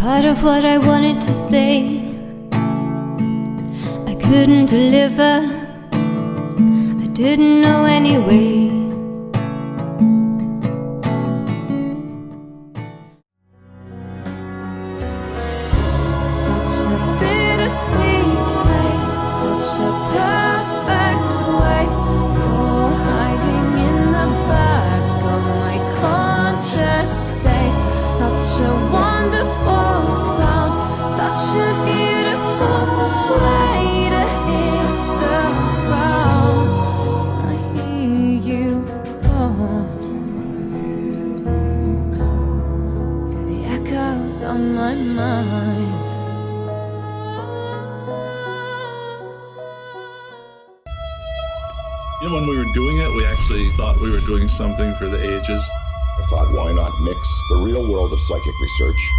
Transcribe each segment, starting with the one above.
Part of what I wanted to say, I couldn't deliver. I didn't know anyway. Such a bittersweet taste, such a perfect waste. Oh, hiding in the back of my conscious state. Such a wonderful sound, such a beautiful way to hit the ground. I hear you call through the echoes of my mind. You know, when we were doing it, we actually thought we were doing something for the ages. I thought, why not mix the real world of psychic research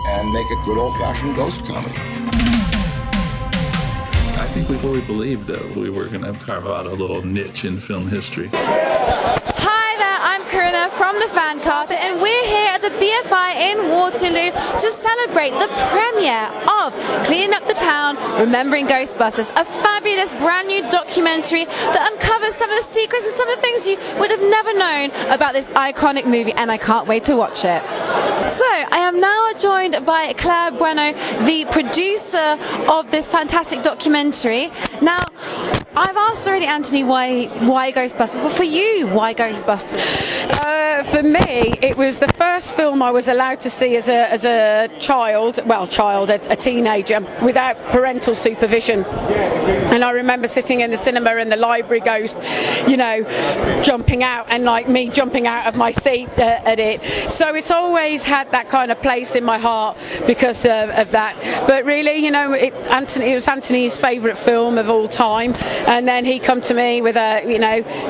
and make it good old-fashioned ghost comedy? I think we fully believed that we were going to carve out a little niche in film history. Hi there, I'm Corinna from the Fan Carpet, and we're here at the BFI in Waterloo to celebrate the premiere of Cleaning Up the Town, Remembering Ghostbusters, a fabulous brand new documentary that uncovers some of the secrets and some of the things you would have never known about this iconic movie, and I can't wait to watch it. So, I am now joined by Claire Bueno, the producer of this fantastic documentary. Now, I've asked already, Anthony, why Ghostbusters? But for you, why Ghostbusters? For me, it was the first film I was allowed to see as a child, a teenager, without parental supervision. And I remember sitting in the cinema and the library ghost, jumping out, and like me jumping out of my seat at it. So it's always had that kind of place in my heart because of that. But really, it was Anthony's favourite film of all time. And then he come to me with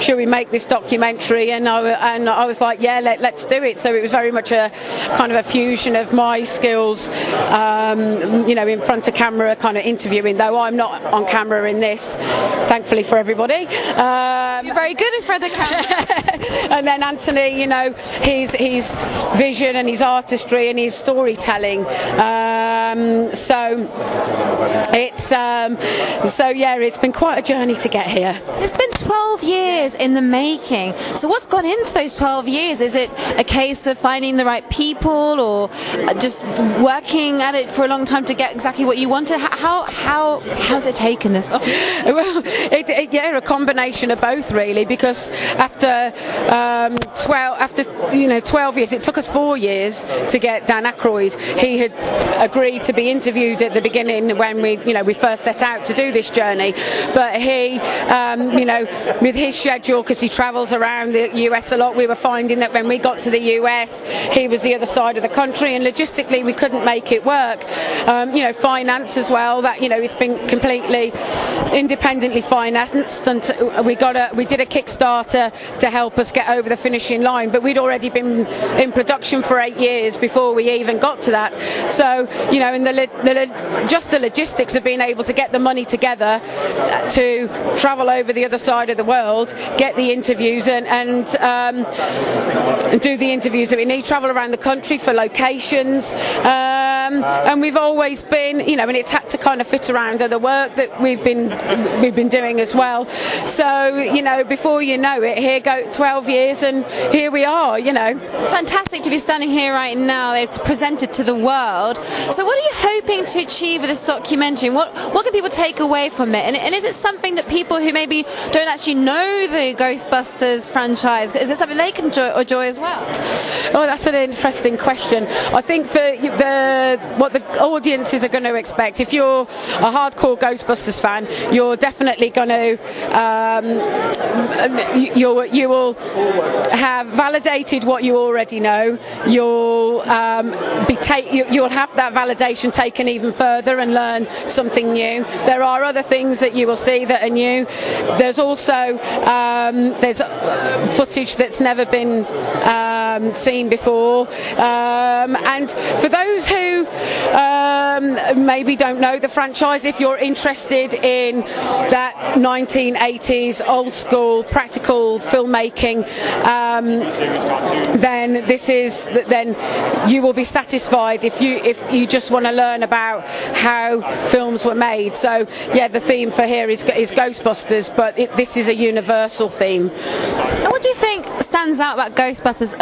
should we make this documentary? And I was like, yeah, let's do it. So it was very much a kind of a fusion of my skills, in front of camera, kind of interviewing, though I'm not on camera in this, thankfully for everybody. You're very good in front of camera. And then Anthony, his vision and his artistry and his storytelling. It's been quite a journey to get here. It's been 12 years in the making. So what's gone into those 12 years? Is it a case of finding the right people, or just working at it for a long time to get exactly what you wanted? How's it taken this? Well, a combination of both, really, because after 12 years, it took us 4 years to get Dan Aykroyd. He had agreed to be interviewed at the beginning when we first set out to do this journey, but he, with his schedule, because he travels around the US a lot, we were finding that when we got to the US, he was the other side of the country, and logistically we couldn't make it work. Finance as well, that it's been completely independently financed, and we did a Kickstarter to help us get over the finishing line, but we'd already been in production for 8 years before we even got to that. So in just the logistics of being able to get the money together to travel over the other side of the world, get the interviews and do the interviews that we need, travel around the country for locations, and we've always been, and it's had to kind of fit around other work that we've been doing as well. So before you know it, here go 12 years, and here we are. It's fantastic to be standing here right now to present it to the world. So what are you hoping to achieve with this documentary? What can people take away from it? And is it something that people who maybe don't actually know the Ghostbusters franchise, is it something they can enjoy as well? Oh, that's an interesting question. I think for what the audiences are going to expect, if you're a hardcore Ghostbusters fan, you're definitely going to you will have validated what you already know. You'll you'll have that validation taken even further and learn something new. There are other things that you will see that are new. There's also there's footage that's never been seen before. And for those who maybe don't know the franchise, if you're interested in that 1980s old school practical filmmaking, then you will be satisfied if you just want to learn about how films were made. So yeah, the theme for here is Ghostbusters, but this is a universal theme. And what do you think stands out about Ghostbusters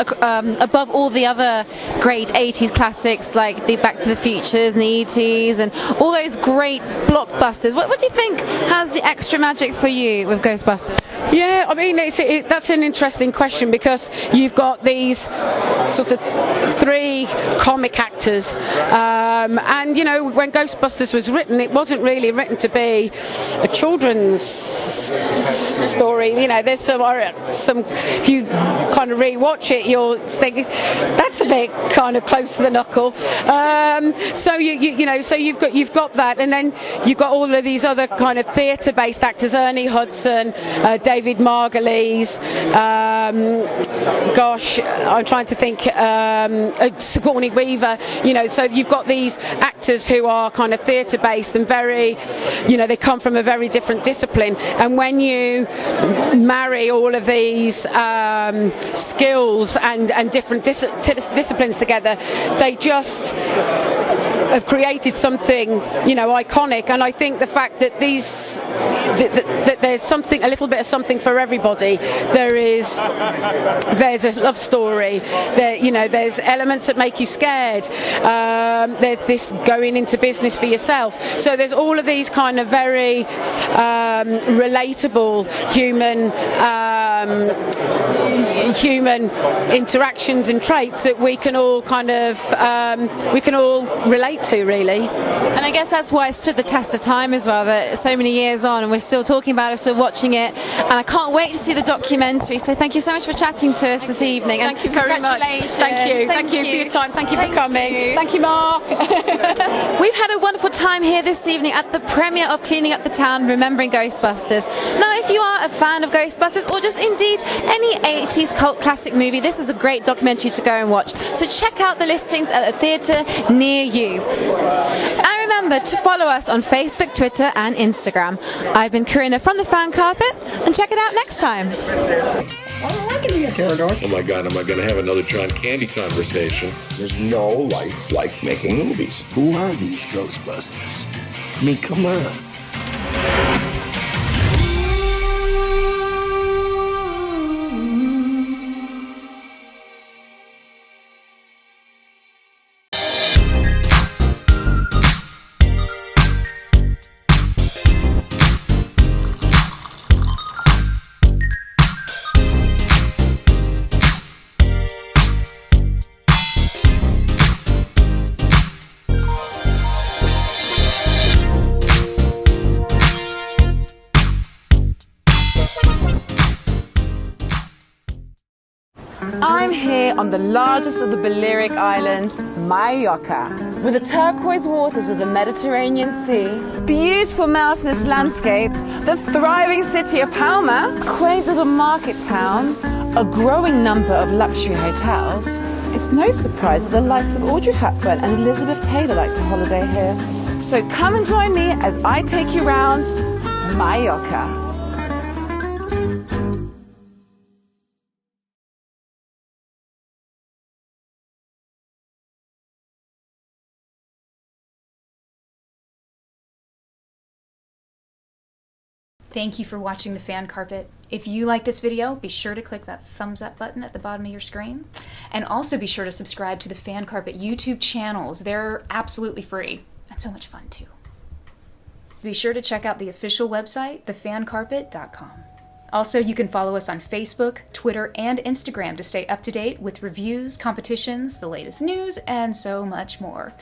above all the other great 80s classics like the Back to the Futures and the E.T.s and all those great blockbusters? What do you think has the extra magic for you with Ghostbusters? Yeah, I mean, that's an interesting question, because you've got these sort of three comic actors, and you know, when Ghostbusters was written, it wasn't really written to be a children's story. You know, there's some if you kind of re-watch it, you'll think that's a bit kind of close to the knuckle. So you've got that, and then you've got all of these other kind of theatre-based actors: Ernie Hudson, David Margulies. I'm trying to think. Sigourney Weaver. You know, so you've got these actors who are kind of theatre-based and very, you know, they come from a very different discipline. And when you marry all of these skills and different disciplines together, they just have created something, you know, iconic. And I think the fact that that there's something, a little bit of something for everybody. There's a love story. There's elements that make you scared. There's this going into business for yourself. So there's all of these kind of very relatable human interactions and traits that we can all kind of relate to, really. And I guess that's why it stood the test of time as well, that so many years on and we're still talking about it, still watching it, and I can't wait to see the documentary. So thank you so much for chatting to us this evening. Thank you very much. Thank you for your time. Thank you for coming. Thank you, Mark. We've had a wonderful time here this evening at the premiere of Cleaning Up the Town, Remembering Ghostbusters. Now, if you are a fan of Ghostbusters, or just indeed any 80s cult classic movie, this is a great documentary to go and watch. So check out the listings at a theatre near you. And remember to follow us on Facebook, Twitter and Instagram. I've been Corinna from the Fan Carpet, and check it out next time. I can be a pterodon. Oh my God, am I going to have another John Candy conversation? There's no life like making movies. Who are these Ghostbusters? I mean, come on. I'm here on the largest of the Balearic Islands, Mallorca, with the turquoise waters of the Mediterranean Sea, beautiful mountainous landscape, the thriving city of Palma, quaint little market towns, a growing number of luxury hotels. It's no surprise that the likes of Audrey Hepburn and Elizabeth Taylor like to holiday here. So come and join me as I take you round Mallorca. Thank you for watching The Fan Carpet. If you like this video, be sure to click that thumbs up button at the bottom of your screen. And also be sure to subscribe to the Fan Carpet YouTube channels. They're absolutely free and so much fun too. Be sure to check out the official website, thefancarpet.com. Also, you can follow us on Facebook, Twitter, and Instagram to stay up to date with reviews, competitions, the latest news, and so much more.